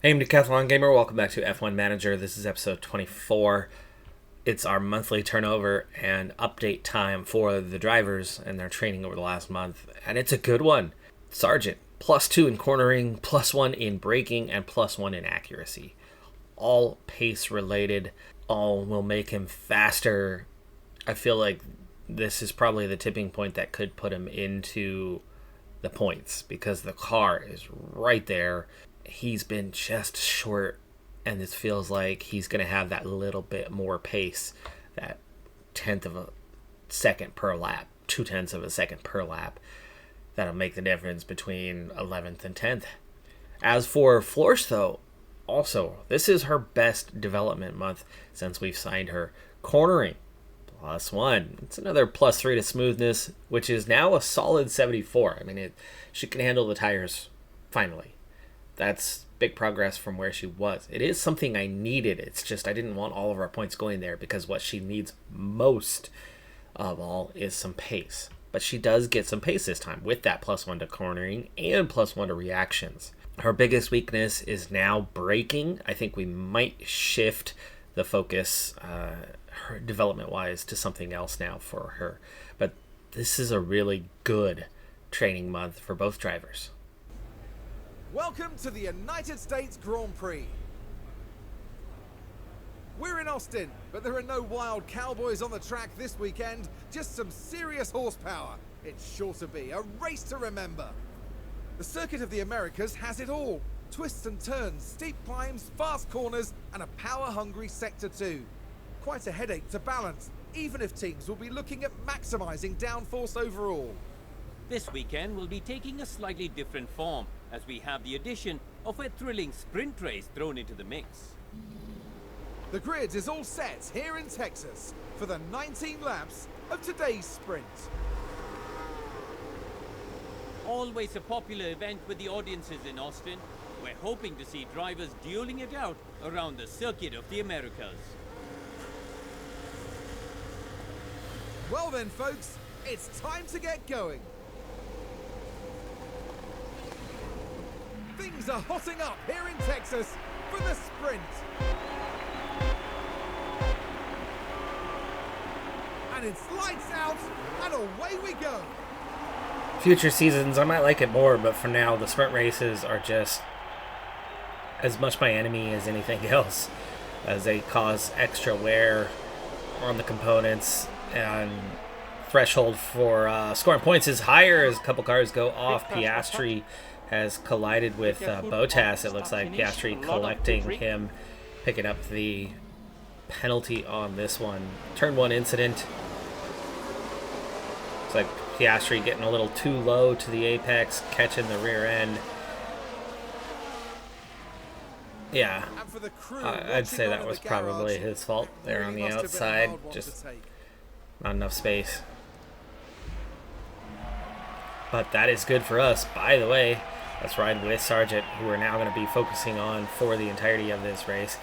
Hey, Decathlon gamer, welcome back to F1 Manager. This is episode 24. It's our monthly turnover and update time for the drivers and their training over the last month, and it's a good one. Sargent, +2 in cornering, +1 in braking, and +1 in accuracy. All pace related, all will make him faster. I feel like this is probably the tipping point that could put him into the points because the car is right there. He's been just short, and this feels like he's going to have that little bit more pace, that tenth of a second per lap, 0.2 of a second per lap. That'll make the difference between 11th and 10th. As for Florsch, though, also, this is her best development month since we've signed her. Cornering, +1. It's another +3 to smoothness, which is now a solid 74. I mean, she can handle the tires finally. That's big progress from where she was. It is something I needed. It's just I didn't want all of our points going there because what she needs most of all is some pace. But she does get some pace this time with that +1 to cornering and +1 to reactions. Her biggest weakness is now braking. I think we might shift the focus her development-wise to something else now for her. But this is a really good training month for both drivers. Welcome to the United States Grand Prix. We're in Austin, but there are no wild cowboys on the track this weekend, just some serious horsepower. It's sure to be a race to remember. The Circuit of the Americas has it all. Twists and turns, steep climbs, fast corners, and a power-hungry Sector 2. Quite a headache to balance, even if teams will be looking at maximizing downforce overall. This weekend will be taking a slightly different form, as we have the addition of a thrilling sprint race thrown into the mix. The grid is all set here in Texas for the 19 laps of today's sprint. Always a popular event with the audiences in Austin. We're hoping to see drivers dueling it out around the Circuit of the Americas. Well then, folks, it's time to get going. Things are hotting up here in Texas for the sprint. And it's lights out, and away we go. Future seasons, I might like it more, but for now, the sprint races are just as much my enemy as anything else, as they cause extra wear on the components, and threshold for scoring points is higher as a couple cars go off. Piastri has collided with Bottas. It looks like Piastri collecting him, picking up the penalty on this one. Turn 1 incident. Looks like Piastri getting a little too low to the apex, catching the rear end. Yeah, I'd say that was probably his fault there on the outside. Just not enough space. But that is good for us. By the way, let's ride with Sargent, who we're now going to be focusing on for the entirety of this race.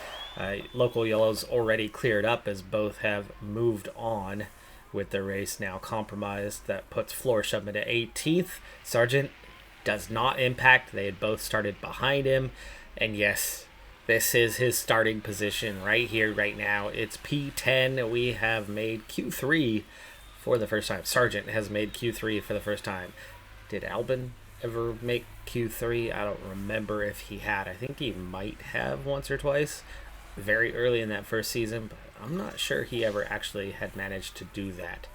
Local yellows already cleared up as both have moved on with the race now compromised. That puts Florsch up into 18th. Sargent does not impact. They had both started behind him. And yes, this is his starting position right here, right now. It's P10. We have made Q3 for the first time. Sargent has made Q3 for the first time. Did Albon ever make Q3? I don't remember if he had. I think he might have once or twice very early in that first season, but I'm not sure he ever actually had managed to do that.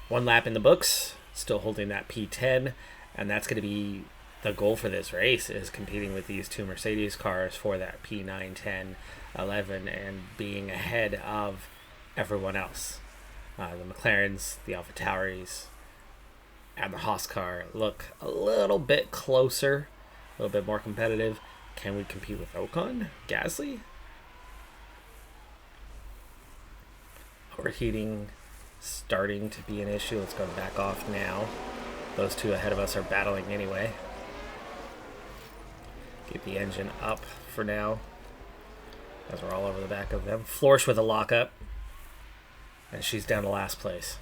1 lap in the books, still holding that P10, and that's going to be the goal for this race, is competing with these two Mercedes cars for that P9, 10, 11, and being ahead of everyone else. The McLarens, the AlphaTauris, and the Haas car look a little bit closer, a little bit more competitive. Can we compete with Ocon? Gasly? Overheating starting to be an issue. Let's go back off now. Those two ahead of us are battling anyway. Keep the engine up for now, as we're all over the back of them. Florsch with a lockup, and she's down to last place.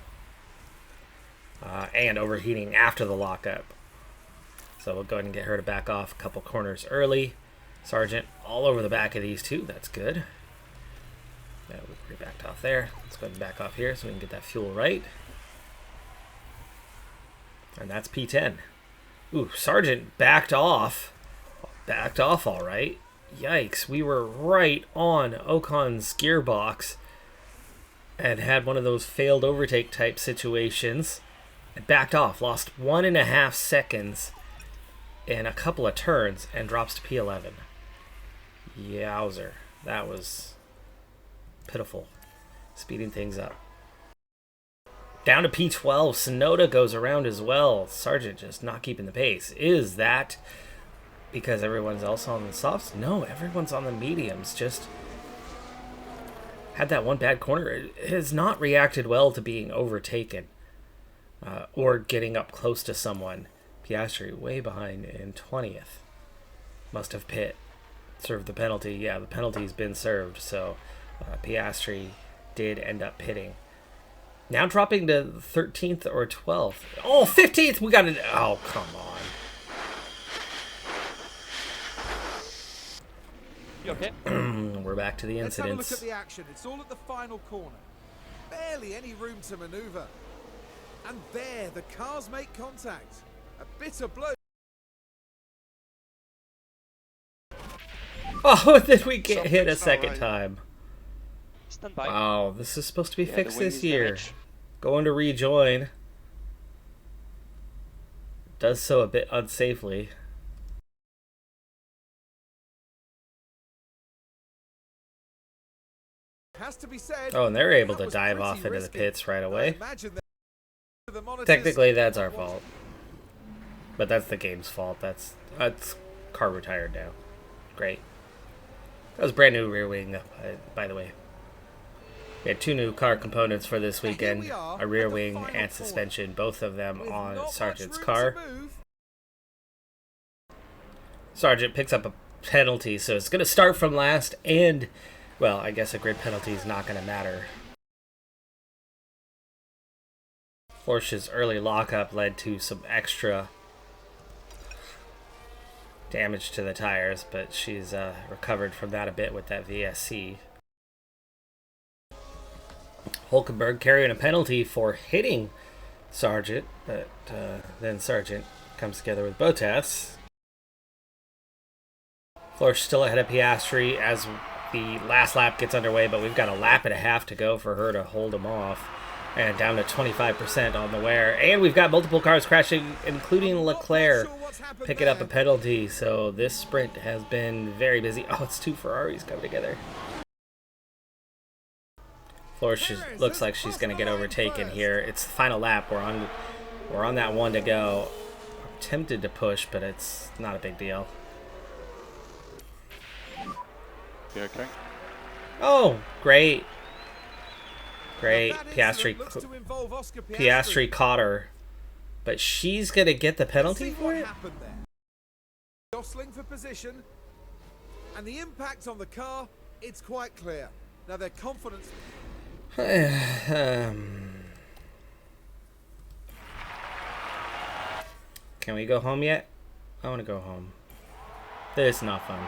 And overheating after the lockup. So we'll go ahead and get her to back off a couple corners early. Sargent all over the back of these two. That's good. Yeah, we backed off there. Let's go ahead and back off here so we can get that fuel right. And that's P10. Ooh, Sargent backed off. Backed off all right. Yikes, we were right on Ocon's gearbox and had one of those failed overtake type situations. And backed off, lost 1.5 seconds in a couple of turns and drops to P11. Yowzer, that was pitiful. Speeding things up. Down to P12, Sonoda goes around as well. Sargent just not keeping the pace. Is that because everyone's else on the softs? No, everyone's on the mediums. Just had that one bad corner. It has not reacted well to being overtaken or getting up close to someone. Piastri way behind in 20th. Must have pit. Served the penalty. Yeah, the penalty's been served, so Piastri did end up pitting. Now dropping to 13th or 12th. Oh, 15th! We got it. Oh, come on. You okay? We're back to the Let's have a incidents. look at the action. It's all at the final corner. Barely any room to maneuver. And there, the cars make contact. A bitter blow. Oh, did we get hit a second time? Stand by. Wow, this is supposed to be Yeah, fixed the wing this is year. damaged. Going to rejoin. Does so a bit unsafely. Has to be said. Oh, and they're able that to was dive pretty off into the risky. pits right I away. imagine that the monitors- Technically, that's our fault. But that's the game's fault. That's car retired now. Great. That was brand new rear wing, by the way. We had 2 new car components for this And here weekend. we are A rear at the wing final and corner. suspension, both of them With on not much Sargent's room car. to move. Sargent picks up a penalty, so it's going to start from last, and, well, I guess a grid penalty is not going to matter. Florsch's early lockup led to some extra damage to the tires, but she's recovered from that a bit with that VSC. Hulkenberg carrying a penalty for hitting Sargent, but then Sargent comes together with Bottas. Florsch still ahead of Piastri as the last lap gets underway, but we've got a lap and a half to go for her to hold him off. And down to 25% on the wear. And we've got multiple cars crashing, including Leclerc picking up a penalty. So this sprint has been very busy. Oh, it's 2 Ferraris coming together. Florsch looks like she's going to get overtaken here. It's the final lap. We're on that one to go. I'm tempted to push, but it's not a big deal. You okay? Oh, great. Great. Now that Piastri incident looks to involve Oscar Piastri caught her. But she's going to get the penalty See for what it? happened there. Jostling for position. And the impact on the car, it's quite clear. Now their confidence... Can we go home yet? I want to go home. This is not fun.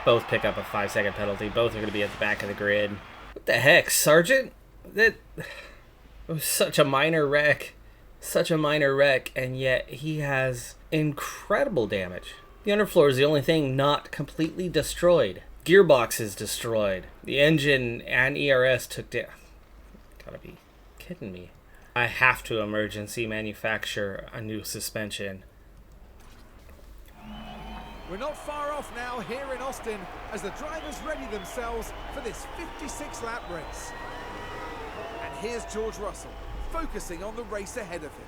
Both pick up a 5-second penalty. Both are going to be at the back of the grid. What the heck, Sargent? That was such a minor wreck. Such a minor wreck, and yet he has incredible damage. The underfloor is the only thing not completely destroyed. Gearbox is destroyed. The engine and ERS took down. Gotta be kidding me. I have to emergency manufacture a new suspension. We're not far off now here in Austin as the drivers ready themselves for this 56-lap race. And here's George Russell, focusing on the race ahead of him.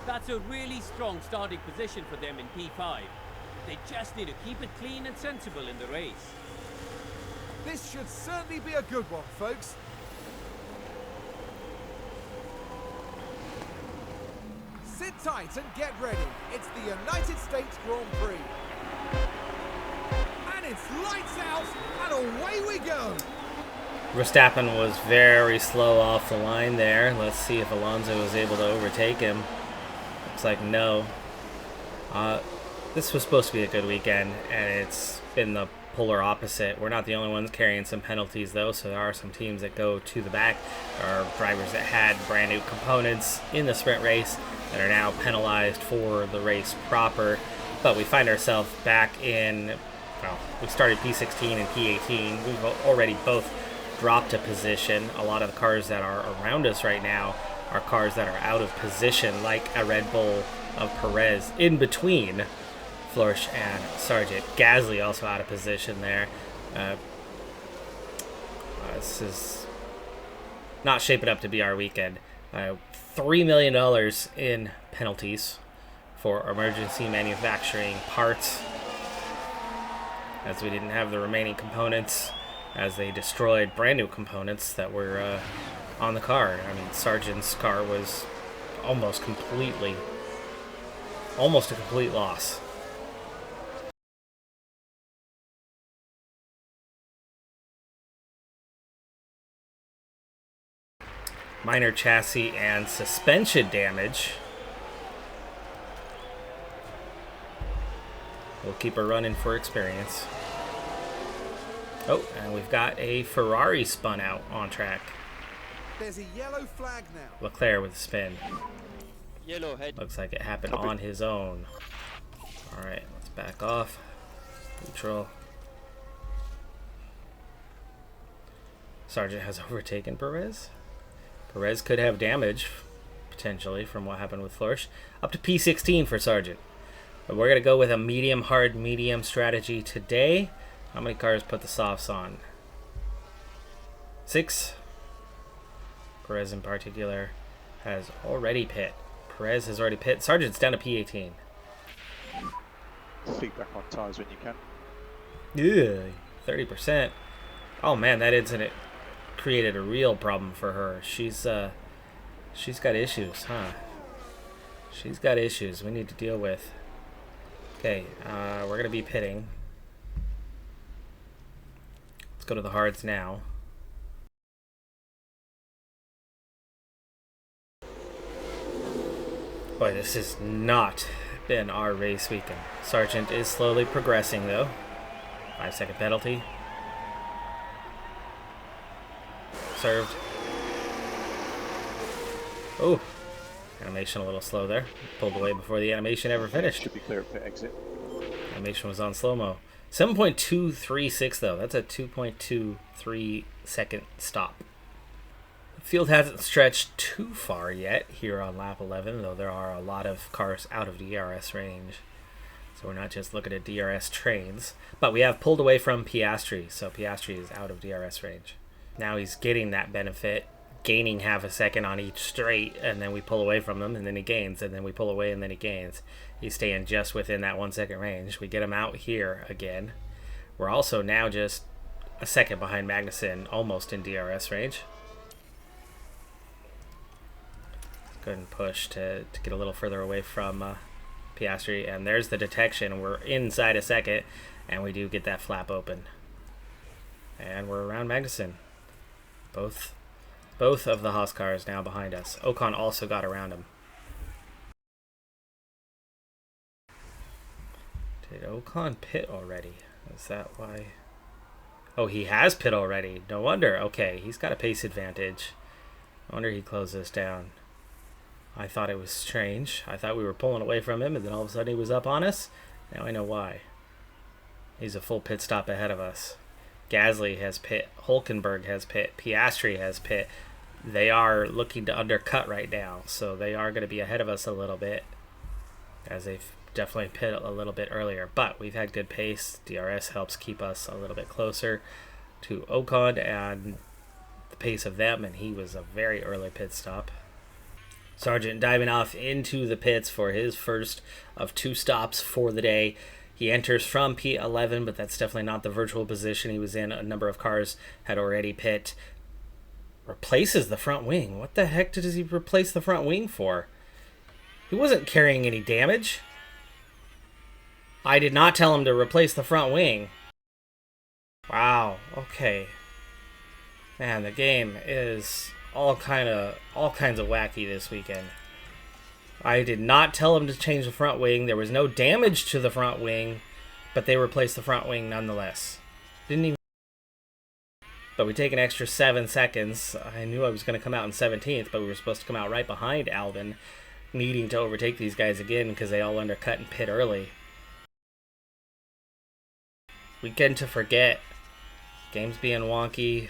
That's a really strong starting position for them in P5. They just need to keep it clean and sensible in the race. This should certainly be a good one, folks. Sit tight and get ready. It's the United States Grand Prix. And it's lights out, and away we go. Verstappen was very slow off the line there. Let's see if Alonso was able to overtake him. Looks like no. This was supposed to be a good weekend, and it's been the polar opposite. We're not the only ones carrying some penalties, though, so there are some teams that go to the back. There are drivers that had brand new components in the sprint race that are now penalized for the race proper. But we find ourselves back in, well, we started P16 and P18. We've already both dropped a position. A lot of the cars that are around us right now are cars that are out of position, like a Red Bull of Perez in between Flourish and Sargent. Gasly also out of position there. This is not shaping up to be our weekend. $3 million in penalties for emergency manufacturing parts, as we didn't have the remaining components, as they destroyed brand new components that were on the car. I mean, Sargent's car was almost a complete loss. Minor chassis and suspension damage. We'll keep her running for experience. Oh, and we've got a Ferrari spun out on track. There's a yellow flag now. Leclerc with a spin. Yellow head. Looks like it happened on his own. Alright, let's back off. Neutral. Sargent has overtaken Perez. Perez could have damage, potentially, from what happened with Flourish. Up to P16 for Sargent. But we're going to go with a medium, hard, medium strategy today. How many cars put the softs on? 6. Perez in particular has already pit. Perez has already pit. Sargent's down to P18. Feedback on tyres when you can. Yeah, 30%. Oh man, that incident created a real problem for her. She's got issues, huh? She's got issues we need to deal with. Okay, we're gonna be pitting. Let's go to the hards now. Boy, this has not been our race weekend. Sargent is slowly progressing, though. 5-second penalty. Served. Oh, animation a little slow there. Pulled away before the animation ever finished. Should be clear at pit exit. Animation was on slow-mo. 7.236 though. That's a 2.23 second stop. The field hasn't stretched too far yet here on lap 11, though there are a lot of cars out of DRS range. So we're not just looking at DRS trains. But we have pulled away from Piastri, so Piastri is out of DRS range. Now he's getting that benefit, gaining half a second on each straight, and then we pull away from them, and then he gains, and then we pull away, and then he gains. He's staying just within that 1 second range. We get him out here again. We're also now just a second behind Magnussen, almost in DRS range. Go ahead and push to get a little further away from Piastri, and there's the detection. We're inside a second, and we do get that flap open. And we're around Magnussen. Both of the Haas cars now behind us. Ocon also got around him. Did Ocon pit already? Is that why? Oh, he has pit already. No wonder. Okay, he's got a pace advantage. No wonder he closed this down. I thought it was strange. I thought we were pulling away from him, and then all of a sudden he was up on us. Now I know why. He's a full pit stop ahead of us. Gasly has pit. Hulkenberg has pit. Piastri has pit. They are looking to undercut right now, so they are going to be ahead of us a little bit, as they've definitely pit a little bit earlier. But we've had good pace. DRS helps keep us a little bit closer to Ocon and the pace of them, and he was a very early pit stop. Sargent diving off into the pits for his first of 2 stops for the day. He enters from P11, but that's definitely not the virtual position he was in. A number of cars had already pit. Replaces the front wing. What the heck does he replace the front wing for? He wasn't carrying any damage. I did not tell him to replace the front wing. Wow, okay. Man, the game is all kinds of wacky this weekend. I did not tell them to change the front wing. There was no damage to the front wing, but they replaced the front wing nonetheless. Didn't even... But we take an extra 7 seconds. I knew I was going to come out in 17th, but we were supposed to come out right behind Alvin, needing to overtake these guys again because they all undercut and pit early. We tend to forget. Game's being wonky.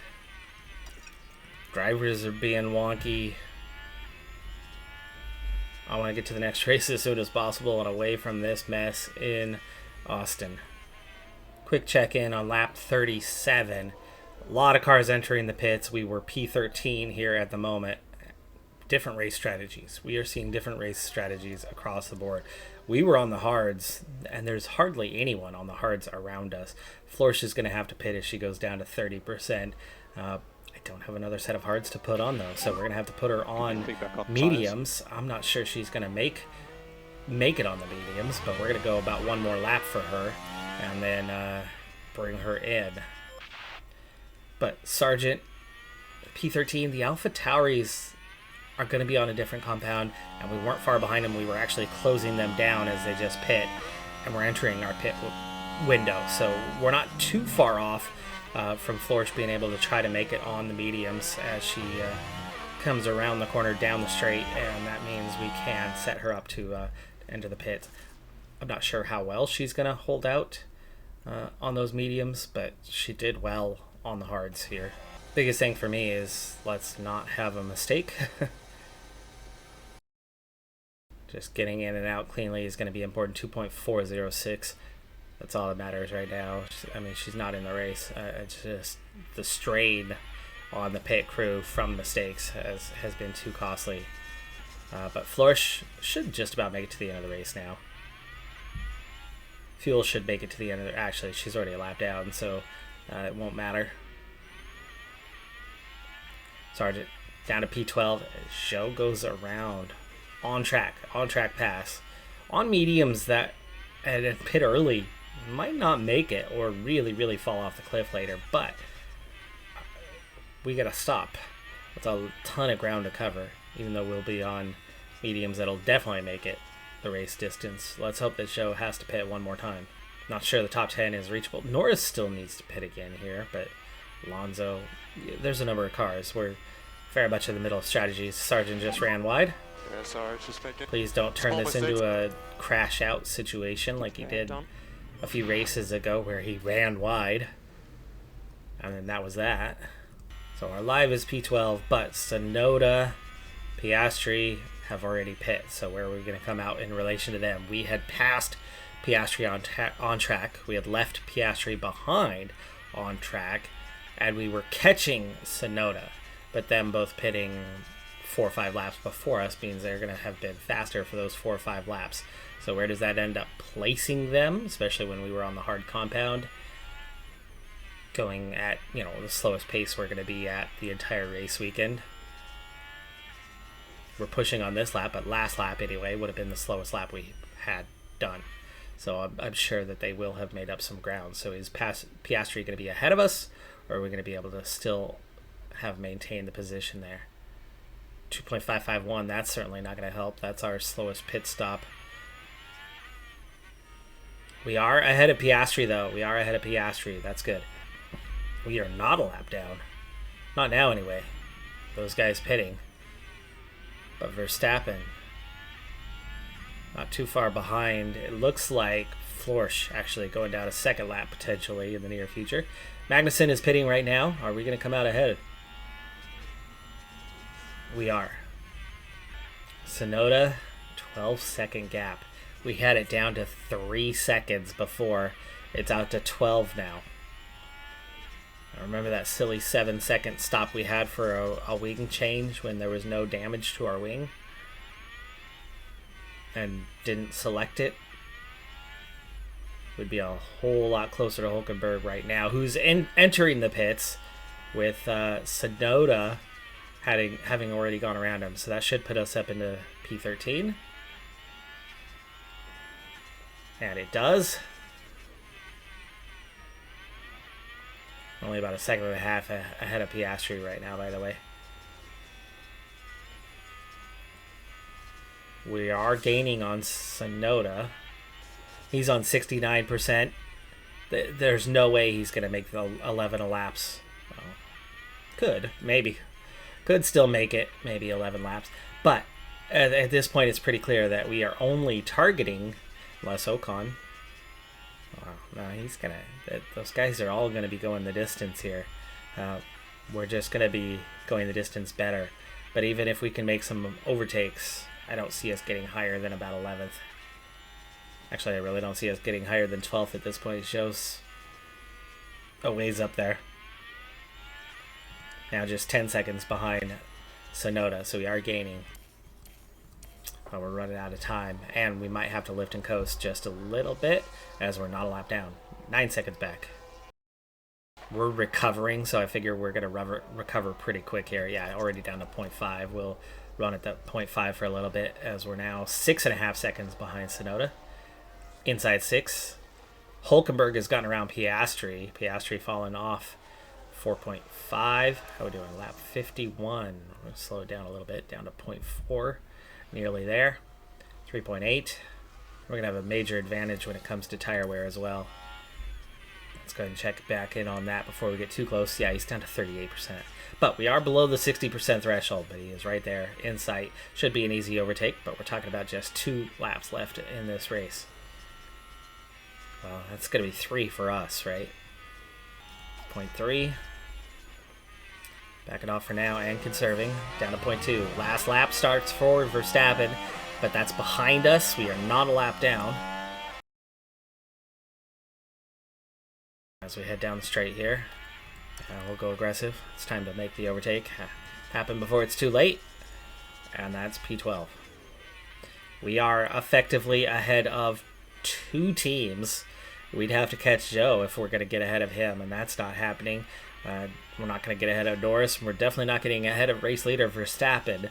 Drivers are being wonky. I want to get to the next race as soon as possible and away from this mess in Austin. Quick check-in on lap 37. A lot of cars entering the pits. We were P13 here at the moment. Different race strategies. We are seeing different race strategies across the board. We were on the hards, and there's hardly anyone on the hards around us. Florsh is going to have to pit as she goes down to 30%. I don't have another set of hards to put on, though, so we're going to have to put her on mediums. I'm not sure she's going to make it on the mediums, but we're going to go about one more lap for her and then bring her in. But Sargent, P13, the Alpha Tauris are going to be on a different compound, and we weren't far behind them. We were actually closing them down as they just pit, and we're entering our pit window, so we're not too far off from Florsh being able to try to make it on the mediums as she comes around the corner down the straight, and that means we can set her up to enter the pit. I'm not sure how well she's going to hold out on those mediums, but she did well on the hards here. Biggest thing for me is let's not have a mistake. Just getting in and out cleanly is going to be important. 2.406. That's all that matters right now. I mean, she's not in the race. It's just the strain on the pit crew from mistakes has been too costly. But Florsh should just about make it to the end of the race now. Fuel should make it to the end of the... Actually, she's already a lap down, so it won't matter. Sargent down to P12. Show goes around. On track pass. On mediums that and pit early might not make it or really fall off the cliff later, but we gotta stop. It's a ton of ground to cover, even though we'll be on mediums that'll definitely make it the race distance. Let's hope that Show has to pit one more time. Not sure the top 10 is reachable. Norris still needs to pit again here, but Alonso, there's a number of cars. We're very much in the middle of strategies. Sargent just ran wide. Yeah, sorry, just making... Please don't turn this into a crash out situation like he did a few races ago where he ran wide. And then that was that. So our live is P12, but Sonoda, Piastri have already pit. So where are we going to come out in relation to them? We had passed Piastri on track. We had left Piastri behind on track. And we were catching Sonoda. But them both pitting 4 or 5 laps before us means they're going to have been faster for those 4 or 5 laps. So where does that end up placing them, especially when we were on the hard compound? Going at, the slowest pace we're going to be at the entire race weekend. We're pushing on this lap, but last lap anyway would have been the slowest lap we had done. So I'm sure that they will have made up some ground. So is Piastri going to be ahead of us, or are we going to be able to still have maintained the position there? 2.551, that's certainly not going to help. That's our slowest pit stop. We are ahead of Piastri, though. We are ahead of Piastri. That's good. We are not a lap down. Not now, anyway. Those guys pitting. But Verstappen, not too far behind. It looks like Florsh actually going down a second lap, potentially, in the near future. Magnussen is pitting right now. Are we going to come out ahead? We are. Sonoda, 12-second gap. We had it down to 3 seconds before. It's out to 12 now. I remember that silly 7-second stop we had for a wing change when there was no damage to our wing and didn't select it. Would be a whole lot closer to Hulkenberg right now, who's entering the pits with Sonoda having already gone around him. So that should put us up into P13. And it does. Only about a second and a half ahead of Piastri right now, by the way. We are gaining on Sonoda. He's on 69%. There's no way he's going to make the 11 laps. Well, could, maybe. Could still make it, maybe 11 laps. But at this point, it's pretty clear that we are only targeting Les Ocon. Wow, no, he's going to... Those guys are all going to be going the distance here. We're just going to be going the distance better. But even if we can make some overtakes, I don't see us getting higher than about 11th. Actually, I really don't see us getting higher than 12th at this point. It shows a ways up there. Now just 10 seconds behind Sonoda, so we are gaining. But we're running out of time, and we might have to lift and coast just a little bit as we're not a lap down. 9 seconds back. We're recovering, so I figure we're going to recover pretty quick here. Yeah, already down to 0.5. We'll run at that 0.5 for a little bit as we're now 6.5 seconds behind Sonoda. Inside 6. Hulkenberg has gotten around Piastri. Piastri falling off 4.5. How are we doing? Lap 51. We're going to slow it down a little bit, down to 0.4. Nearly there. 3.8. We're going to have a major advantage when it comes to tire wear as well. Let's go ahead and check back in on that before we get too close. Yeah, he's down to 38%. But we are below the 60% threshold, but he is right there in sight. Should be an easy overtake, but we're talking about just 2 laps left in this race. Well, that's going to be 3 for us, right? 0.3. Backing off for now and conserving. Down to 0.2. Last lap starts for Verstappen, but that's behind us. We are not a lap down. As we head down the straight here, we'll go aggressive. It's time to make the overtake happen before it's too late. And that's P12. We are effectively ahead of 2 teams. We'd have to catch Joe if we're going to get ahead of him, and that's not happening. We're not going to get ahead of Norris. We're definitely not getting ahead of race leader Verstappen.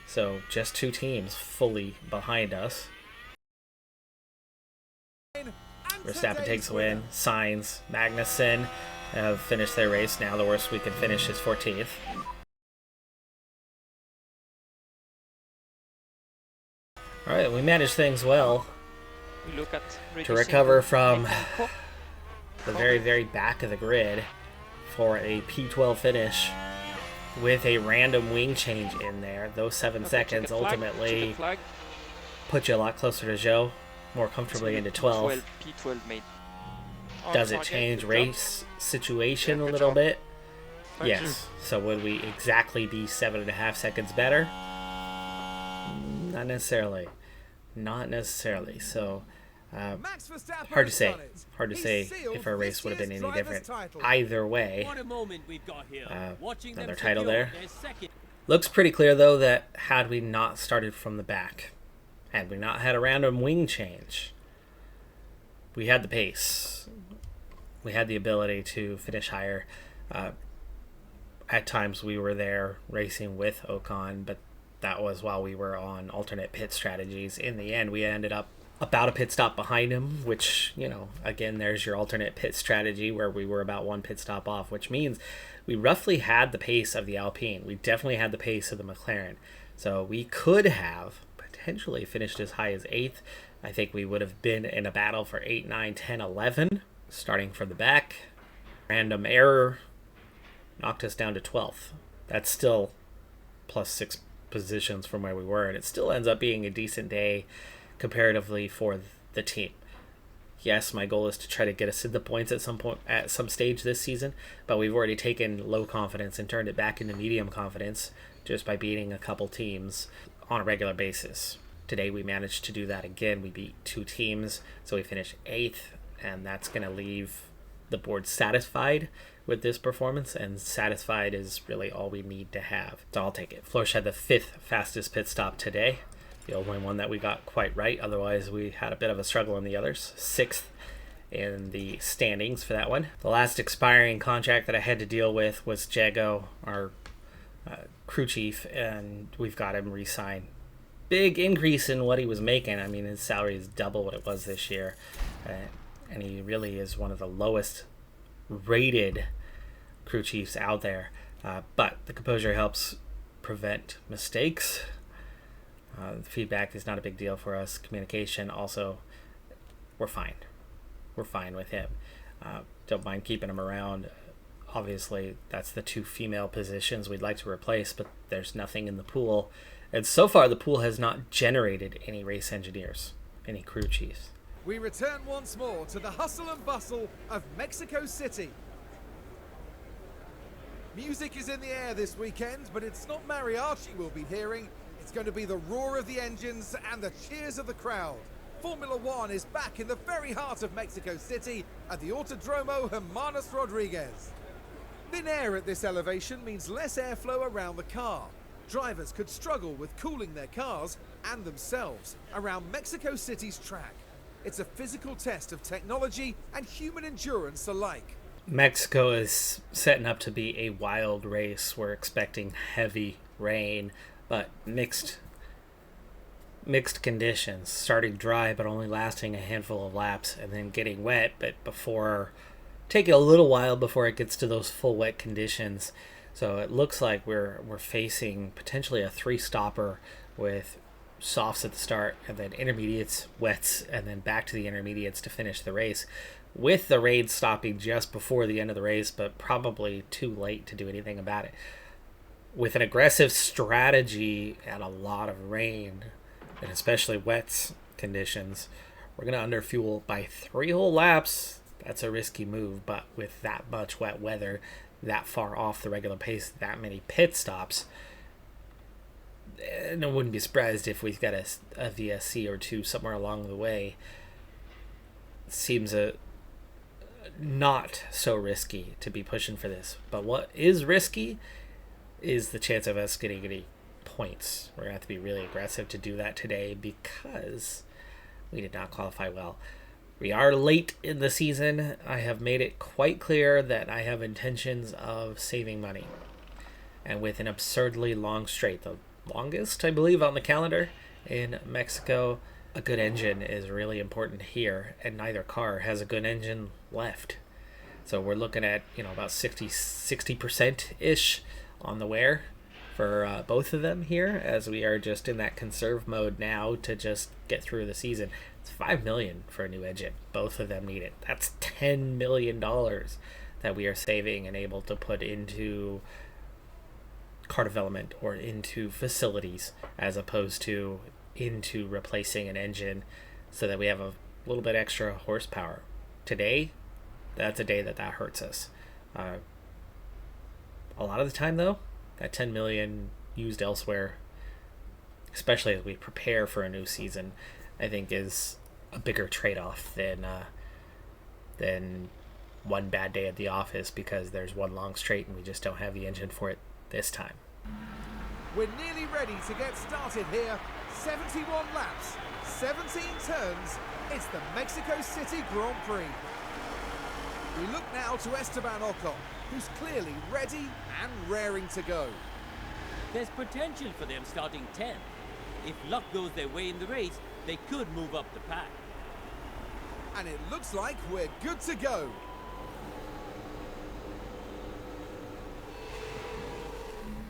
So just 2 teams fully behind us. Verstappen takes the win. Sainz, Magnussen have finished their race. Now the worst we can finish is 14th. All right, we managed things well. We look at To recover from the very, very back of the grid for a P12 finish with a random wing change in there. Those 7 seconds ultimately put you a lot closer to Joe, more comfortably into 12. P12 made. Does it change race situation a little bit? Yes. So would we exactly be 7.5 seconds better? Not necessarily. Not necessarily. So hard to say. Hard to say if our race would have been any different. Either way, another title there. Looks pretty clear though that had we not started from the back, had we not had a random wing change, we had the pace. We had the ability to finish higher. At times we were there racing with Ocon, but that was while we were on alternate pit strategies. In the end, we ended up about a pit stop behind him, which, you know, again, there's your alternate pit strategy where we were about 1 pit stop off, which means we roughly had the pace of the Alpine. We definitely had the pace of the McLaren. So we could have potentially finished as high as 8th. I think we would have been in a battle for 8, 9, 10, 11, starting from the back. Random error knocked us down to 12th. That's still plus 6 positions from where we were, and it still ends up being a decent day comparatively for the team. Yes, my goal is to try to get us to the points at some stage this season, but we've already taken low confidence and turned it back into medium confidence just by beating a couple teams on a regular basis. Today we managed to do that again. We beat 2 teams, so we finished 8th, and that's going to leave the board satisfied with this performance, and satisfied is really all we need to have. So I'll take it. Florsch had the 5th fastest pit stop today, the only one that we got quite right. Otherwise, we had a bit of a struggle in the others. 6th in the standings for that one. The last expiring contract that I had to deal with was Jago, our crew chief, and we've got him re-signed. Big increase in what he was making. I mean, his salary is double what it was this year, and he really is one of the lowest rated crew chiefs out there. But the composure helps prevent mistakes. Feedback is not a big deal for us. Communication also, we're fine. We're fine with him. Don't mind keeping him around. Obviously, that's the 2 female positions we'd like to replace, but there's nothing in the pool. And so far, the pool has not generated any race engineers, any crew chiefs. We return once more to the hustle and bustle of Mexico City. Music is in the air this weekend, but it's not mariachi we'll be hearing. It's going to be the roar of the engines and the cheers of the crowd. Formula One is back in the very heart of Mexico City at the Autodromo Hermanos Rodriguez. Thin air at this elevation means less airflow around the car. Drivers could struggle with cooling their cars and themselves around Mexico City's track. It's a physical test of technology and human endurance alike. Mexico is setting up to be a wild race. We're expecting heavy rain, but mixed conditions, starting dry but only lasting a handful of laps, and then getting wet, but taking a little while before it gets to those full wet conditions. So it looks like we're facing potentially a 3-stopper with softs at the start, and then intermediates, wets, and then back to the intermediates to finish the race, with the rain stopping just before the end of the race, but probably too late to do anything about it. With an aggressive strategy and a lot of rain, and especially wet conditions, we're going to underfuel by 3 whole laps. That's a risky move, but with that much wet weather, that far off the regular pace, that many pit stops, and I wouldn't be surprised if we've got a VSC or 2 somewhere along the way. Seems not so risky to be pushing for this. But what is risky is the chance of us getting any points. We're going to have to be really aggressive to do that today because we did not qualify well. We are late in the season. I have made it quite clear that I have intentions of saving money. And with an absurdly long straight, the longest, I believe, on the calendar in Mexico, a good engine is really important here, and neither car has a good engine left. So we're looking at, about 60%-ish on the wear for both of them here, as we are just in that conserve mode now to just get through the season. It's $5 million for a new engine. Both of them need it. That's $10 million that we are saving and able to put into car development or into facilities, as opposed to into replacing an engine, so that we have a little bit extra horsepower. Today, that's a day that hurts us. A lot of the time, though, that 10 million used elsewhere, especially as we prepare for a new season, I think is a bigger trade-off than one bad day at the office because there's one long straight and we just don't have the engine for it this time. We're nearly ready to get started here. 71 laps, 17 turns. It's the Mexico City Grand Prix. We look now to Esteban Ocon, who's clearly ready and raring to go. There's potential for them starting 10th. If luck goes their way in the race, they could move up the pack. And it looks like we're good to go.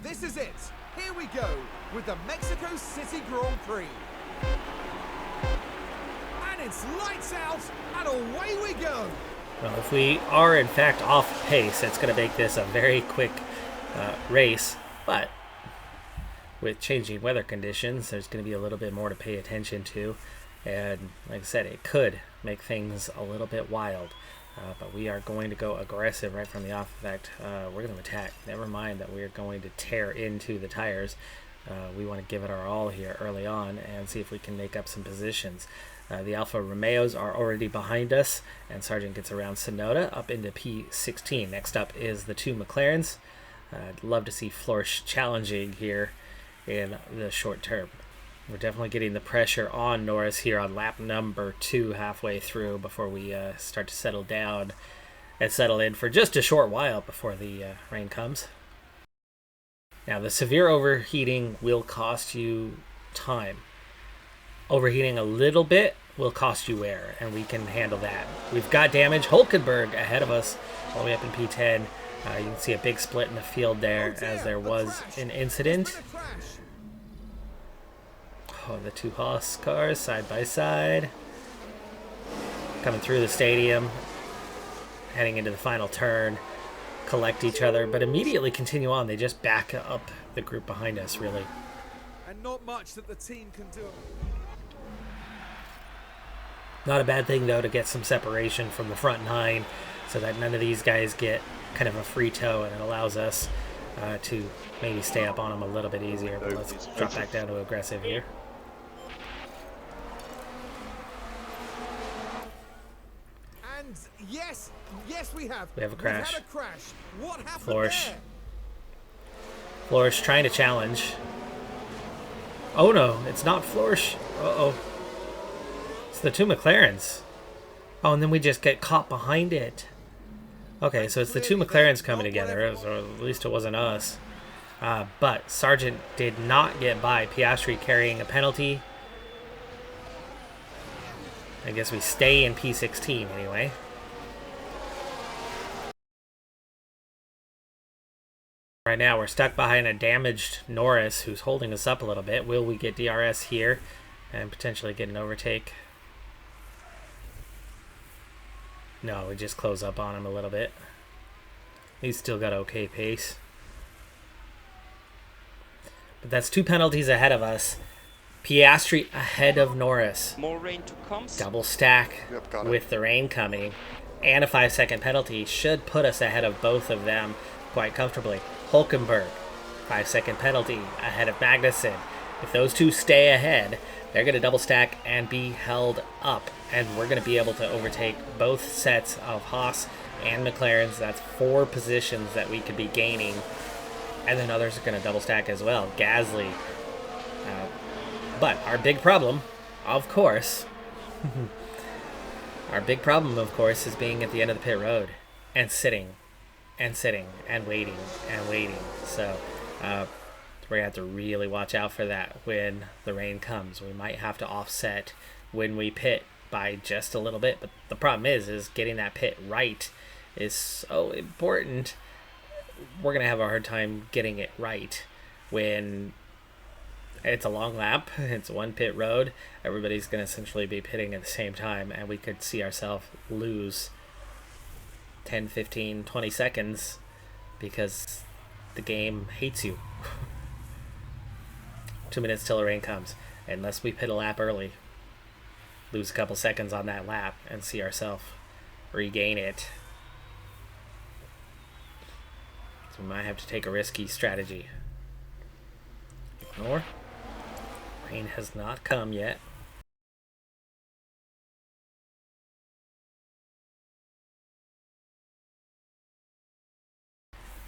This is it. Here we go with the Mexico City Grand Prix. And it's lights out and away we go. Well, if we are in fact off pace, it's going to make this a very quick race, but with changing weather conditions, there's going to be a little bit more to pay attention to, and like I said, it could make things a little bit wild, but we are going to go aggressive right from the off. In fact, we're going to attack. Never mind that we're going to tear into the tires. We want to give it our all here early on and see if we can make up some positions. The Alfa Romeos are already behind us, and Sargent gets around Sonoda up into P16. Next up is the 2 McLarens. I'd love to see Florsch challenging here in the short term. We're definitely getting the pressure on Norris here on lap number 2 halfway through before we start to settle down and settle in for just a short while before the rain comes. Now, the severe overheating will cost you time. Overheating a little bit will cost you wear, and we can handle that. We've got damage. Hulkenberg ahead of us all the way up in P10. You can see a big split in the field there as there was an incident. Oh, the two Haas cars side by side. Coming through the stadium. Heading into the final turn. Collect each other, but immediately continue on. They just back up the group behind us, really. And not much that the team can do. Not a bad thing, though, to get some separation from the front nine so that none of these guys get kind of a free toe, and it allows us to maybe stay up on them a little bit easier. But let's drop back down to aggressive here. And yes, we have. We have a crash. We've had a crash. What happened Flourish. there? Flourish trying to challenge. Oh no, it's not Flourish. Uh-oh. It's the two McLarens. Oh, and then we just get caught behind it. Okay, so it's the two McLarens coming together, or at least it wasn't us. But Sargent did not get by. Piastri carrying a penalty. I guess we stay in P16 anyway. Right now we're stuck behind a damaged Norris who's holding us up a little bit. Will we get DRS here and potentially get an overtake? No, we just close up on him a little bit. He's still got okay pace. But that's two penalties ahead of us. Piastri ahead of Norris. More rain to come. Double stack Yep, with the rain coming. And a 5-second penalty should put us ahead of both of them quite comfortably. Hulkenberg, 5-second penalty ahead of Magnussen. If those two stay ahead, they're going to double stack and be held up. And we're going to be able to overtake both sets of Haas and McLarens. That's 4 positions that we could be gaining. And then others are going to double stack as well. Gasly. But our big problem, of course, is being at the end of the pit road and sitting and waiting. So we're going to have to really watch out for that when the rain comes. We might have to offset when we pit by just a little bit. But the problem is getting that pit right is so important. We're going to have a hard time getting it right when it's a long lap. It's one pit road. Everybody's going to essentially be pitting at the same time, and we could see ourselves lose 10, 15, 20 seconds because the game hates you. 2 minutes till the rain comes. Unless we pit a lap early, lose a couple seconds on that lap and see ourselves regain it. So we might have to take a risky strategy. Ignore. Rain has not come yet.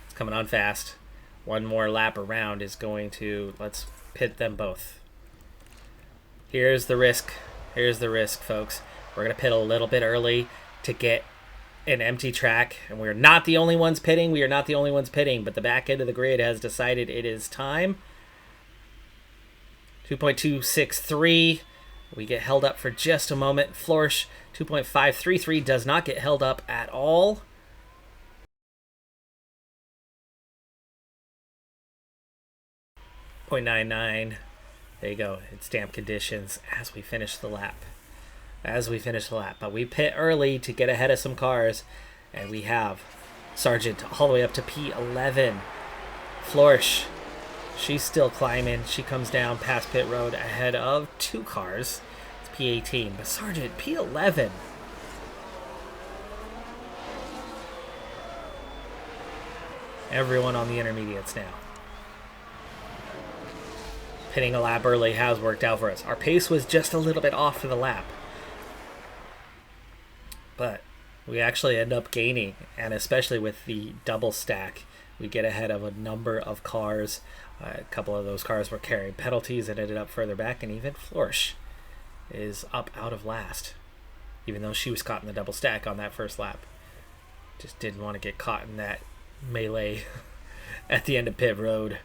It's coming on fast. One more lap around is going to... Let's pit them both. Here's the risk. Here's the risk, folks. We're going to pit a little bit early to get an empty track. And we're not the only ones pitting. We are not the only ones pitting. But the back end of the grid has decided it is time. 2.263. We get held up for just a moment. Flourish 2.533 does not get held up at all. .99. There you go. It's damp conditions as we finish the lap. But we pit early to get ahead of some cars. And we have Sargent all the way up to P11. Flourish. She's still climbing. She comes down past pit road ahead of 2 cars. It's P18. But Sargent, P11. Everyone on the intermediates now. Pitting a lap early has worked out for us. Our pace was just a little bit off for the lap. But we actually end up gaining. And especially with the double stack, we get ahead of a number of cars. A couple of those cars were carrying penalties and ended up further back. And even Flourish is up out of last. Even though she was caught in the double stack on that first lap. Just didn't want to get caught in that melee at the end of pit road.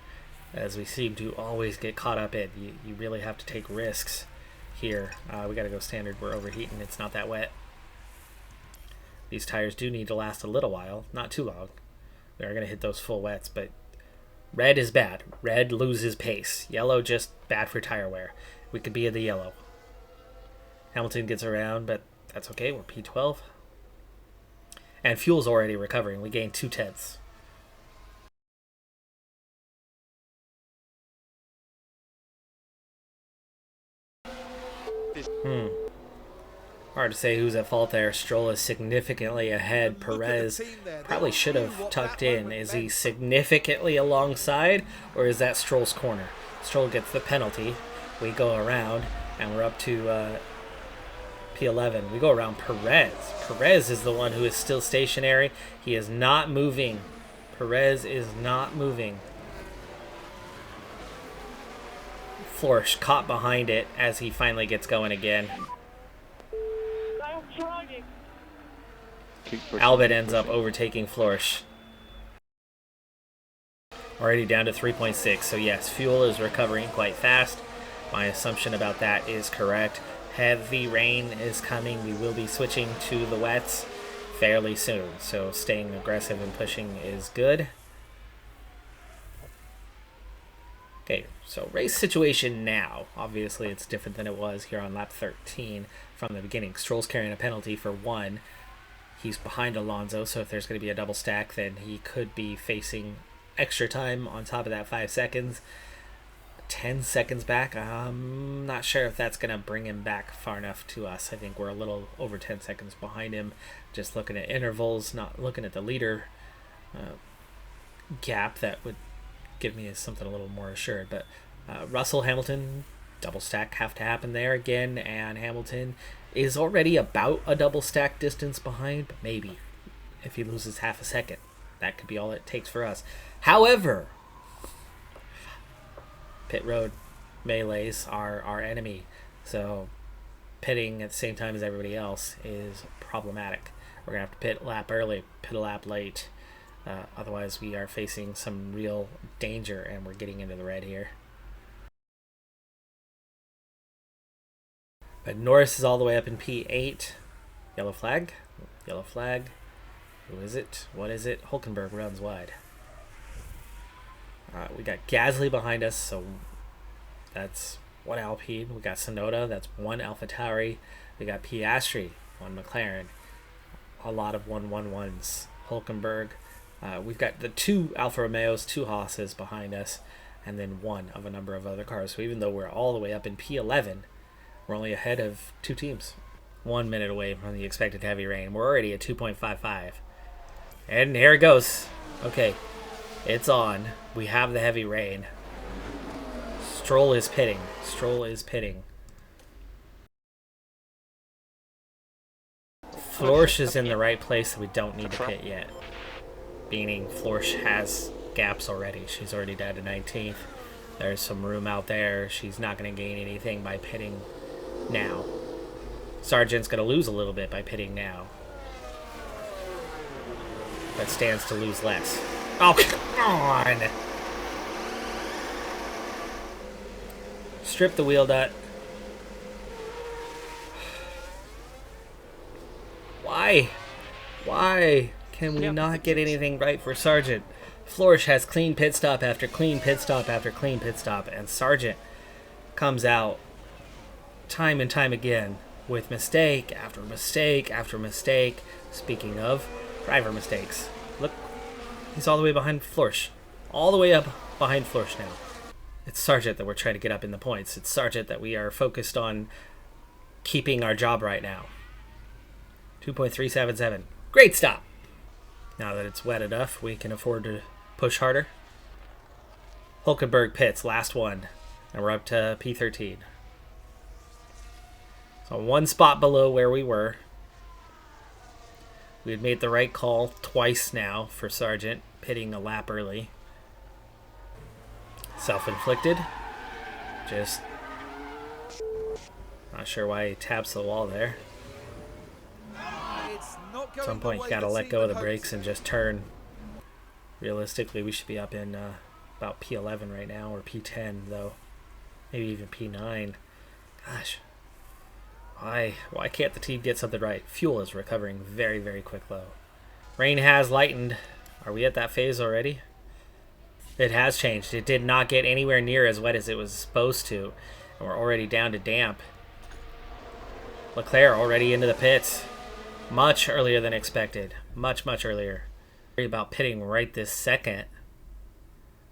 As we seem to always get caught up in. You really have to take risks here. We got to go standard. We're overheating. It's not that wet. These tires do need to last a little while. Not too long. We are going to hit those full wets, but red is bad. Red loses pace. Yellow just bad for tire wear. We could be in the yellow. Hamilton gets around, but that's okay. We're P12. And fuel's already recovering. We gained 0.2. Hard to say who's at fault there. Stroll is significantly ahead. Perez probably should have tucked in. Is he significantly alongside, or is that Stroll's corner? Stroll gets the penalty. We go around, and we're up to P11. We go around Perez. Perez is the one who is still stationary. He is not moving. Perez is not moving. Florsch caught behind it as he finally gets going again. Albert ends up overtaking Florsch. Already down to 3.6. So yes, fuel is recovering quite fast. My assumption about that is correct. Heavy rain is coming. We will be switching to the wets fairly soon. So staying aggressive and pushing is good. Okay, so race situation now. Obviously, it's different than it was here on lap 13 from the beginning. Stroll's carrying a penalty for 1. He's behind Alonso, so if there's going to be a double stack, then he could be facing extra time on top of that 5 seconds. 10 seconds back. I'm not sure if that's going to bring him back far enough to us. I think we're a little over 10 seconds behind him. Just looking at intervals, not looking at the leader gap, that would give me something a little more assured. But Russell, Hamilton, double stack have to happen there again, and Hamilton is already about a double stack distance behind, but maybe if he loses half a second, that could be all it takes for us. However, pit road melees are our enemy, so pitting at the same time as everybody else is problematic. We're gonna have to pit a lap early, pit a lap late. Otherwise, we are facing some real danger, and we're getting into the red here. But Norris is all the way up in P8. Yellow flag. Yellow flag. Who is it? What is it? Hulkenberg runs wide. We got Gasly behind us, so that's 1 Alpine. We got Tsunoda, that's 1 AlphaTauri. We got Piastri, 1 McLaren. A lot of 1-1-1s. Hulkenberg. We've got the 2 Alfa Romeos, 2 Haas's behind us, and then 1 of a number of other cars. So even though we're all the way up in P11, we're only ahead of 2 teams. 1 minute away from the expected heavy rain. We're already at 2.55. And here it goes. Okay, it's on. We have the heavy rain. Stroll is pitting. Stroll is pitting. Florsch is in the right place, so we don't need to pit yet. Meaning Florsch has gaps already. She's already down to 19th. There's some room out there. She's not going to gain anything by pitting now. Sargent's going to lose a little bit by pitting now, but stands to lose less. Oh, come on! Strip the wheel nut. Why? Why can we not get anything right for Sargent? Florsch has clean pit stop after clean pit stop after clean pit stop, and Sargent comes out time and time again with mistake after mistake after mistake. Speaking of driver mistakes, look, he's all the way behind Florsch. All the way up behind Florsch now. It's Sargent that we're trying to get up in the points. It's Sargent that we are focused on keeping our job right now. 2.377. Great stop. Now that it's wet enough, we can afford to push harder. Hulkenberg pits, last one. And we're up to P13. So 1 spot below where we were. We had made the right call twice now for Sargent, pitting a lap early. Self-inflicted. Just not sure why he taps the wall there. At some point, you gotta let go of the brakes and just turn. Realistically, we should be up in about P11 right now, or P10 though, maybe even P9. Gosh, why can't the team get something right? Fuel is recovering very, very quick low. Rain has lightened. Are we at that phase already? It has changed. It did not get anywhere near as wet as it was supposed to. And we're already down to damp. Leclerc already into the pits. Much earlier than expected. Much, much earlier. Worry about pitting right this second.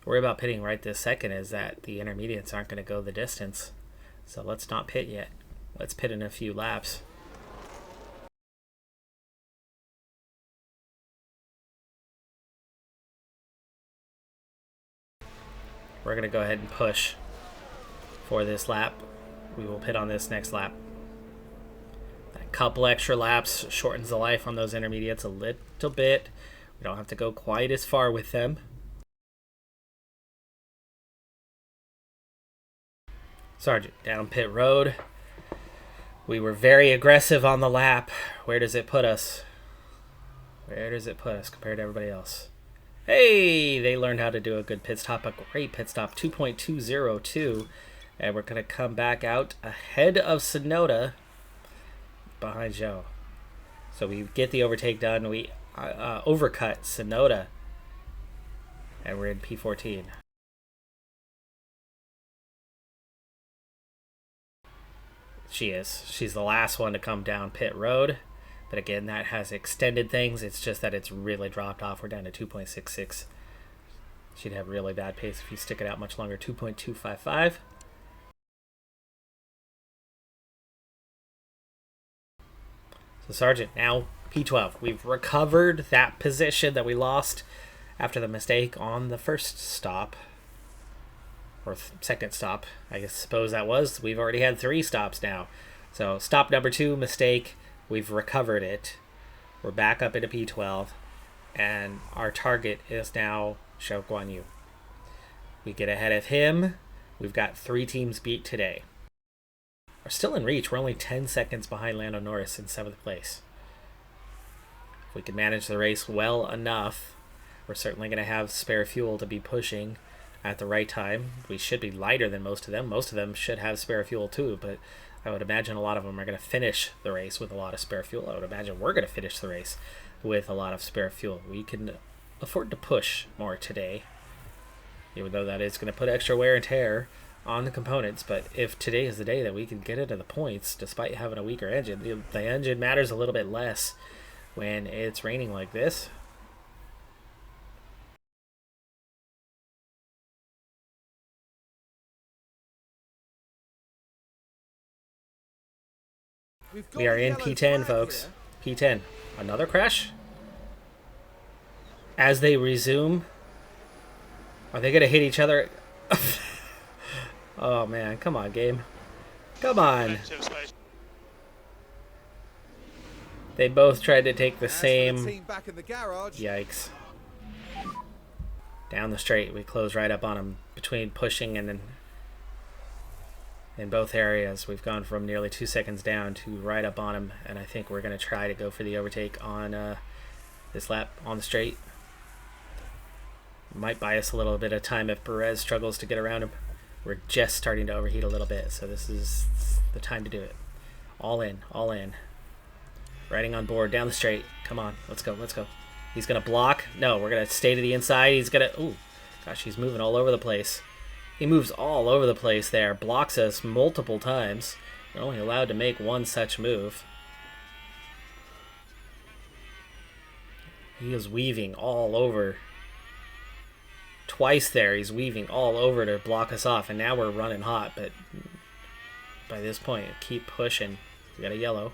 Worry about pitting right this second is that the intermediates aren't going to go the distance. So let's not pit yet. Let's pit in a few laps. We're going to go ahead and push for this lap. We will pit on this next lap. A couple extra laps shortens the life on those intermediates a little bit. We don't have to go quite as far with them. Sargent, down pit road. We were very aggressive on the lap. Where does it put us? Where does it put us compared to everybody else? Hey, they learned how to do a good pit stop, a great pit stop, 2.202. And we're going to come back out ahead of Sonoda behind Joe. So we get the overtake done. We overcut Sonoda. And we're in P14. She is. She's the last one to come down pit road. But again, that has extended things. It's just that it's really dropped off. We're down to 2.66. She'd have really bad pace if you stick it out much longer. 2.255. So Sargent, now P12. We've recovered that position that we lost after the mistake on the first stop. Or second stop, I suppose that was. We've already had 3 stops now. So stop number 2, mistake. We've recovered it. We're back up into P12. And our target is now Zhou Guanyu. We get ahead of him. We've got 3 teams beat today. We're still in reach. We're only 10 seconds behind Lando Norris in 7th place. If we can manage the race well enough, we're certainly going to have spare fuel to be pushing at the right time. We should be lighter than most of them. Most of them should have spare fuel too, but I would imagine a lot of them are going to finish the race with a lot of spare fuel. I would imagine we're going to finish the race with a lot of spare fuel. We can afford to push more today, even though that is going to put extra wear and tear on the components. But if today is the day that we can get into the points despite having a weaker engine, the engine matters a little bit less when it's raining like this. We are in P10, folks. P10. Another crash? As they resume, are they going to hit each other? Oh, man. Come on, game. Come on. They both tried to take the same... Yikes. Down the straight. We close right up on them between pushing and then... In both areas, we've gone from nearly 2 seconds down to right up on him, and I think we're going to try to go for the overtake on this lap on the straight. Might buy us a little bit of time if Perez struggles to get around him. We're just starting to overheat a little bit, so this is the time to do it. All in, all in. Riding on board, down the straight. Come on, let's go, let's go. He's going to block. No, we're going to stay to the inside. He's going to... Ooh, gosh, he's moving all over the place. He moves all over the place there, blocks us multiple times. We're only allowed to make one such move. He is weaving all over. Twice there, he's weaving all over to block us off, and now we're running hot, but by this point, keep pushing. We got a yellow.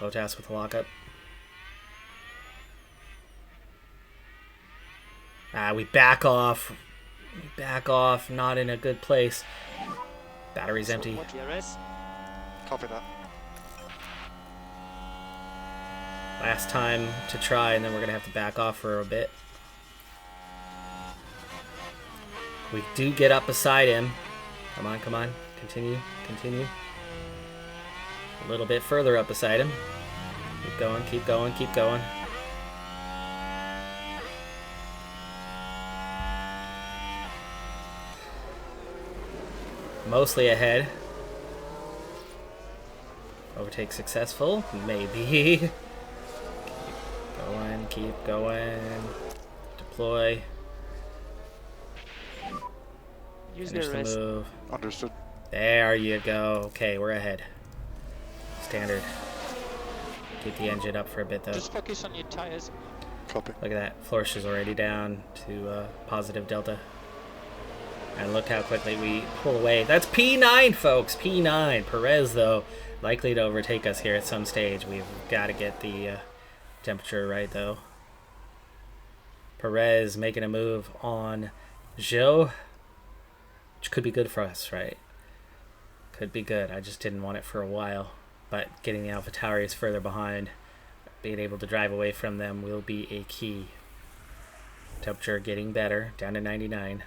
Bottas with a lockup. We back off. We back off, not in a good place. Battery's empty. Copy that. Last time to try, and then we're going to have to back off for a bit. We do get up beside him. Come on, come on. Continue, continue. A little bit further up beside him. Keep going, keep going, keep going. Mostly ahead. Overtake successful? Maybe. Keep going, keep going. Deploy. Use Finish the the rest. move. Understood. There you go. Okay, we're ahead. Standard. Keep the engine up for a bit though. Just focus on your tires. Copy. Look at that. Flourish is already down to positive delta. And look how quickly we pull away. That's P9, folks. P9. Perez, though, likely to overtake us here at some stage. We've got to get the temperature right, though. Perez making a move on Zhou, which could be good for us, right? Could be good. I just didn't want it for a while. But getting the AlphaTauris further behind, being able to drive away from them will be a key. Temperature getting better, down to 99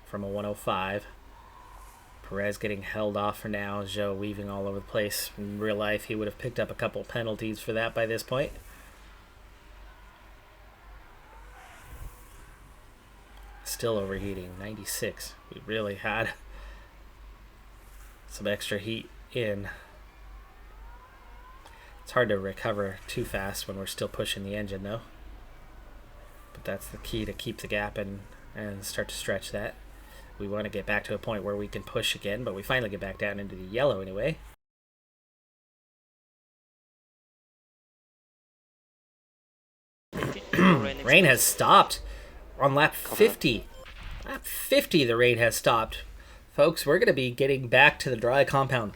from a 105. Perez getting held off for now. Zhou weaving all over the place. In real life, he would have picked up a couple penalties for that by this point. Still overheating, 96. We really had some extra heat in. It's hard to recover too fast when we're still pushing the engine though. But that's the key to keep the gap and start to stretch that. We want to get back to a point where we can push again, but we finally get back down into the yellow anyway. Rain has stopped on lap 50. Lap 50 the rain has stopped. Folks, we're going to be getting back to the dry compound.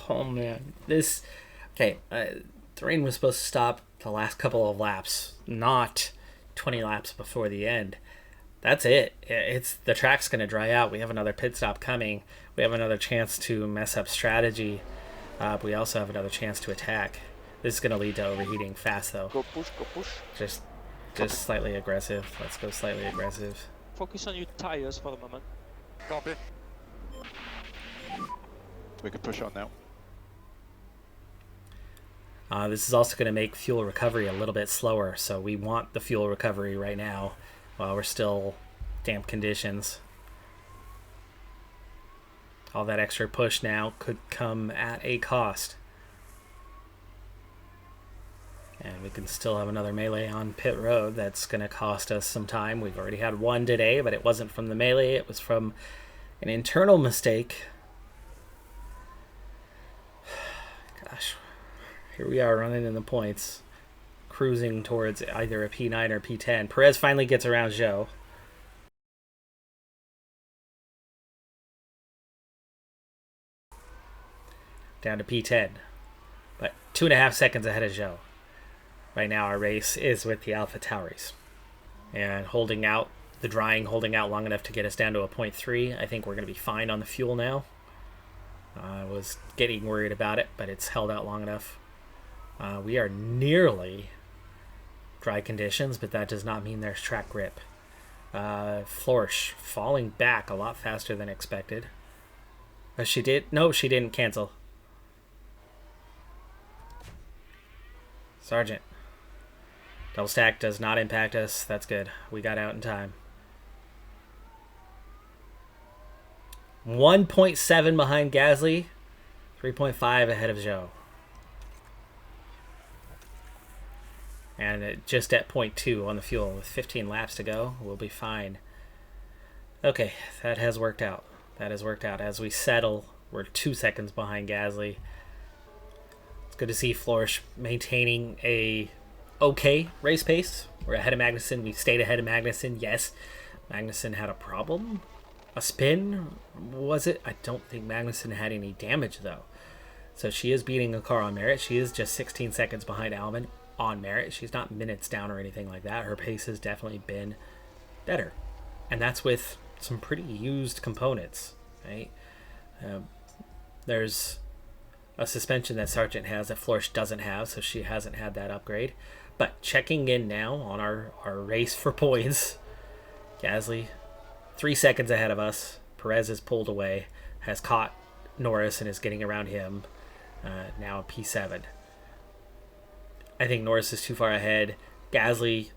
Oh man, this... Okay, the rain was supposed to stop the last couple of laps, not 20 laps before the end. That's it. The track's going to dry out. We have another pit stop coming. We have another chance to mess up strategy. We also have another chance to attack. This is going to lead to overheating fast, though. Go push, go push. Just slightly aggressive. Let's go slightly aggressive. Focus on your tires for the moment. Copy. We can push on now. This is also going to make fuel recovery a little bit slower, so we want the fuel recovery right now while we're still damp conditions. All that extra push now could come at a cost. And we can still have another melee on pit road that's going to cost us some time. We've already had one today, but it wasn't from the melee. It was from an internal mistake. Gosh. Here we are running in the points, cruising towards either a P9 or P10. Perez finally gets around Zhou. Down to P10, but 2.5 seconds ahead of Zhou. Right now our race is with the AlphaTauris. And holding out, the drying holding out long enough to get us down to a 0.3. I think we're going to be fine on the fuel now. I was getting worried about it, but it's held out long enough. We are nearly dry conditions, but that does not mean there's track grip. Flourish falling back a lot faster than expected. She did? No, she didn't cancel. Sergeant. Double stack does not impact us. That's good. We got out in time. 1.7 behind Gasly. 3.5 ahead of Zhou. And just at 0.2 on the fuel with 15 laps to go, we'll be fine. Okay, that has worked out. That has worked out. As we settle, we're 2 seconds behind Gasly. It's good to see Flourish maintaining a okay race pace. We're ahead of Magnussen. We stayed ahead of Magnussen. Yes, Magnussen had a problem. A spin, was it? I don't think Magnussen had any damage, though. So she is beating a car on merit. She is just 16 seconds behind Albon on merit. She's not minutes down or anything like that. Her pace has definitely been better. And that's with some pretty used components, right? There's a suspension that Sargent has that Flourish doesn't have, so she hasn't had that upgrade. But checking in now on our race for points, Gasly 3 seconds ahead of us. Perez is pulled away, has caught Norris and is getting around him. Now P7. I think Norris is too far ahead. Gasly,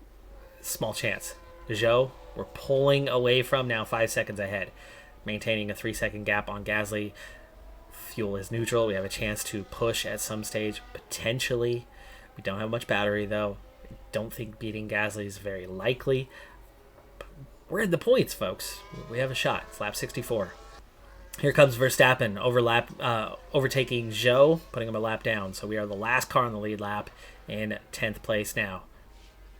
small chance. Zhou, we're pulling away from now 5 seconds ahead. Maintaining a 3-second gap on Gasly. Fuel is neutral. We have a chance to push at some stage, potentially. We don't have much battery, though. I don't think beating Gasly is very likely. we're in the points, folks. We have a shot. It's lap 64. Here comes Verstappen, overtaking Zhou, putting him a lap down. So we are the last car on the lead lap in 10th place now.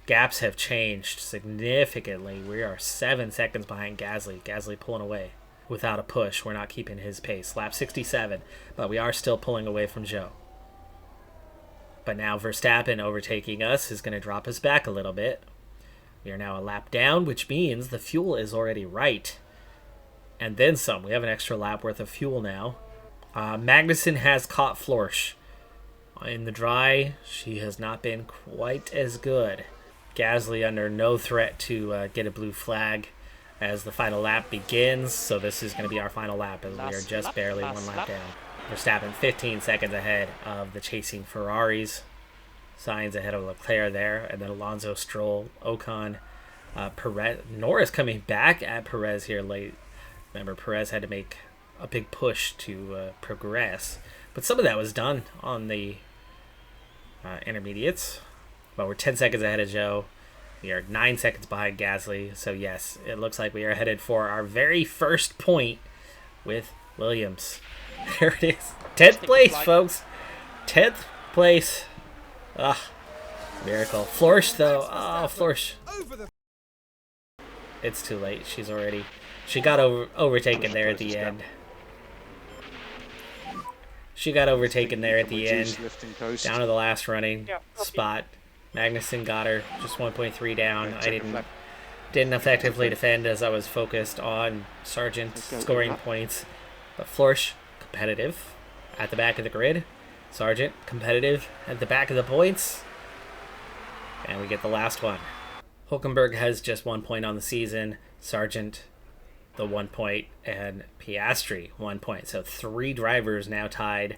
Gaps have changed significantly. We are 7 seconds behind Gasly. Gasly pulling away without a push. We're not keeping his pace. Lap 67, but we are still pulling away from Zhou. But now Verstappen overtaking us is going to drop us back a little bit. We are now a lap down, which means the fuel is already right. And then some. We have an extra lap worth of fuel now. Magnussen has caught Florsch. In the dry, she has not been quite as good. Gasly under no threat to get a blue flag as the final lap begins. So this is going to be our final lap as we are just barely one lap down. Verstappen 15 seconds ahead of the chasing Ferraris. Sainz ahead of Leclerc there. And then Alonso, Stroll, Ocon, Perez. Norris coming back at Perez here late. Remember, Perez had to make a big push to progress. But some of that was done on the intermediates. But we're 10 seconds ahead of Zhou. We are 9 seconds behind Gasly. So yes, it looks like we are headed for our very first point with Williams. There it is. 10th place, folks. 10th place. Miracle. Florsch, though. Oh, Florsch. It's too late. She got overtaken there at the end. She got overtaken there at the end. Down to the last running spot. Magnussen got her just 1.3 down. I didn't effectively defend as I was focused on Sargent scoring points. But Florsch, competitive at the back of the grid. Sargent, competitive at the back of the points. And we get the last one. Hülkenberg has just 1 point on the season. Sargent, the 1 point, and Piastri 1 point. So 3 drivers now tied.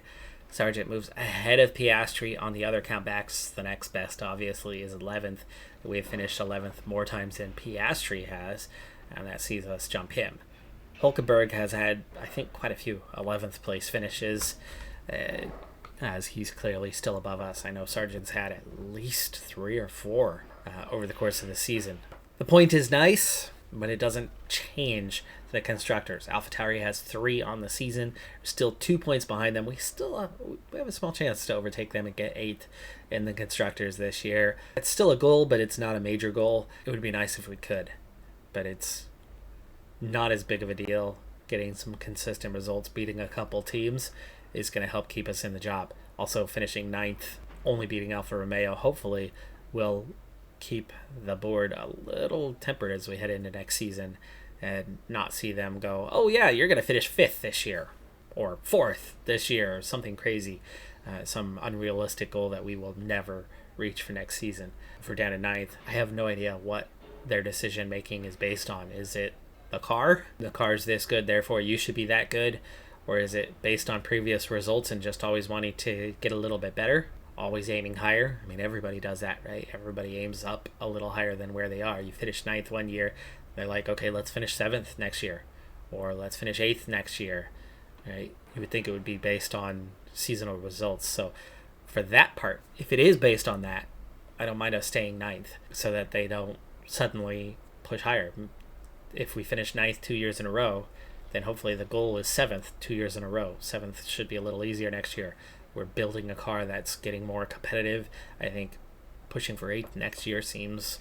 Sargent moves ahead of Piastri on the other countbacks. The next best, obviously, is 11th. We have finished 11th more times than Piastri has, and that sees us jump him. Hülkenberg has had, I think, quite a few 11th place finishes, as he's clearly still above us. I know Sargent's had at least 3 or 4 over the course of the season. The point is nice, but it doesn't change the constructors. AlphaTauri has 3 on the season, still 2 points behind them. We have a small chance to overtake them and get 8th in the constructors this year. It's still a goal, but it's not a major goal. It would be nice if we could, but it's not as big of a deal. Getting some consistent results, beating a couple teams, is going to help keep us in the job. Also, finishing 9th, only beating Alfa Romeo, hopefully will keep the board a little tempered as we head into next season and not see them go, oh yeah, you're going to finish 5th this year or 4th this year or something crazy, some unrealistic goal that we will never reach for next season. If we're down to 9th, I have no idea what their decision making is based on. Is it the car? The car's this good, therefore you should be that good? Or is it based on previous results and just always wanting to get a little bit better? Always aiming higher? I mean, everybody does that, right? Everybody aims up a little higher than where they are. You finish 9th one year, they're like, okay, let's finish 7th next year. Or let's finish 8th next year, right? You would think it would be based on seasonal results. So for that part, if it is based on that, I don't mind us staying 9th so that they don't suddenly push higher. If we finish 9th 2 years in a row, then hopefully the goal is 7th 2 years in a row. 7th should be a little easier next year. We're building a car that's getting more competitive. I think pushing for 8th next year seems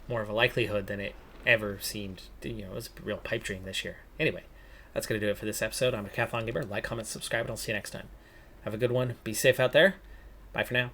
more of a likelihood than it ever seemed. It was a real pipe dream this year. Anyway, that's going to do it for this episode. I'm a Decathlon Gamer. Like, comment, subscribe, and I'll see you next time. Have a good one. Be safe out there. Bye for now.